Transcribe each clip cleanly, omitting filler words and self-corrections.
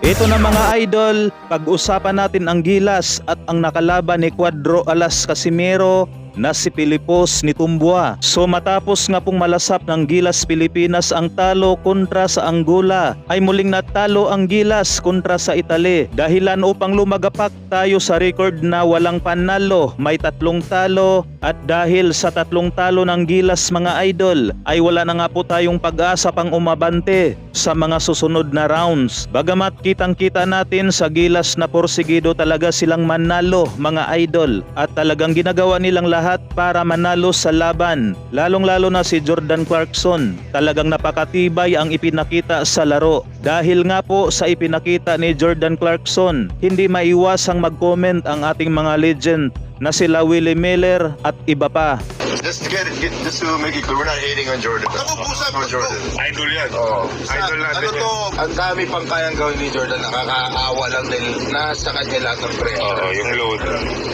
Ito na mga idol, pag-usapan natin ang gilas at ang nakalaban ni Cuadro Alas Casimero na si Pilipos ni Tumbua. So matapos nga pong malasap ng Gilas Pilipinas ang talo kontra sa Angola, ay muling natalo ang Gilas kontra sa Italy. Dahilan upang lumagapak tayo sa record na walang panalo, may 3 talo, at dahil sa 3 talo ng Gilas mga idol, ay wala na nga po tayong pag-asa pang umabante sa mga susunod na rounds. Bagamat kitang-kita natin sa Gilas na porsigido talaga silang manalo mga idol, at talagang ginagawa nilang lahat para manalo sa laban. Lalong-lalo na si Jordan Clarkson. Talagang napakatibay ang ipinakita sa laro. Dahil nga po sa ipinakita ni Jordan Clarkson, hindi maiwasang mag-comment ang ating mga legend na sila Willie Miller at iba pa. Just to make it clear, we're not hating on Jordan. Ano Jordan. Idol yan. Oh, Idol natin yan. ang dami pang kayang gawin ni Jordan, nakakaawa lang din. Nasa kanya lahat ng pressure. Oo, yung load.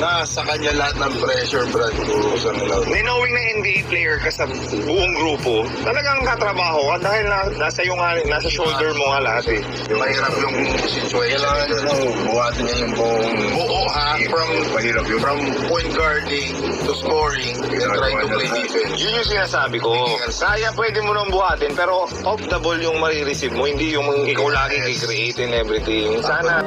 Nasa kanya lahat ng pressure, Brad. Usan nila. Knowing na NBA player ka sa buong grupo, talagang katrabaho ka dahil nasa shoulder mo nga lahat eh. Mahirap yung situation. Kailangan nyo buhatin niya yung buo ha. Mahirap yun. From point guarding to scoring, and trying to play defense. Yun yung sinasabi ko. Kaya pwede mo nang buhatin pero off the ball yung marireceive mo, hindi yung ikaw lagi i-create and everything. Sana.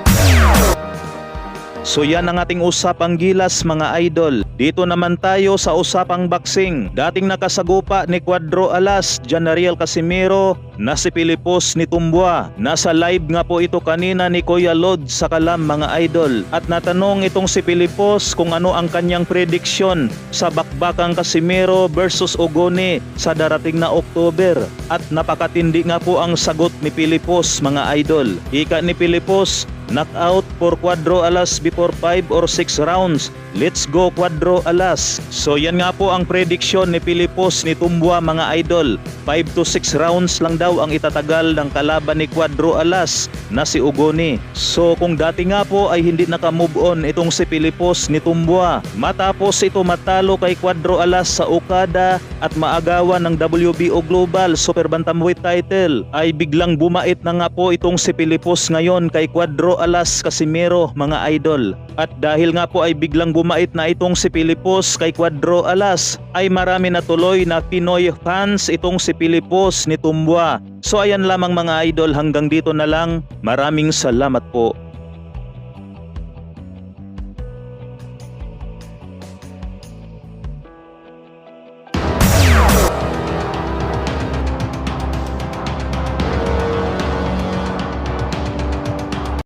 So yan ang ating usapang Gilas mga idol. Dito naman tayo sa usapang boxing. Dating nakasagupa ni Cuadro Alas, Janariel Casimero na si Pilipos ni Tumbua. Nasa live nga po ito kanina ni Kuya Lod sa Kalam mga idol. At natanong itong si Pilipos kung ano ang kanyang prediction sa bakbakang Casimero versus Ogoni sa darating na October. At napakatindi nga po ang sagot ni Pilipos mga idol. Ika ni Pilipos, knockout for Cuadro Alas before 5 or 6 rounds. Let's go Cuadro Alas. So yan nga po ang prediction ni Pilipos ni Tumbua mga idol. 5 to 6 rounds lang daw ang itatagal ng kalaban ni Cuadro Alas na si Ogoni. So kung dati nga po ay hindi naka-move on itong si Pilipos ni Tumbua, matapos ito matalo kay Cuadro Alas sa Okada at maagawan ng WBO Global Super Bantamweight title, ay biglang bumait na nga po itong si Pilipos ngayon kay Cuadro Alas Casimero mga idol. At dahil nga po ay biglang bumait na itong si Pilipos kay Cuadro Alas, ay marami na tuloy na Pinoy fans itong si Pilipos ni Tumbua. So ayan lamang mga idol, hanggang dito na lang. Maraming salamat po.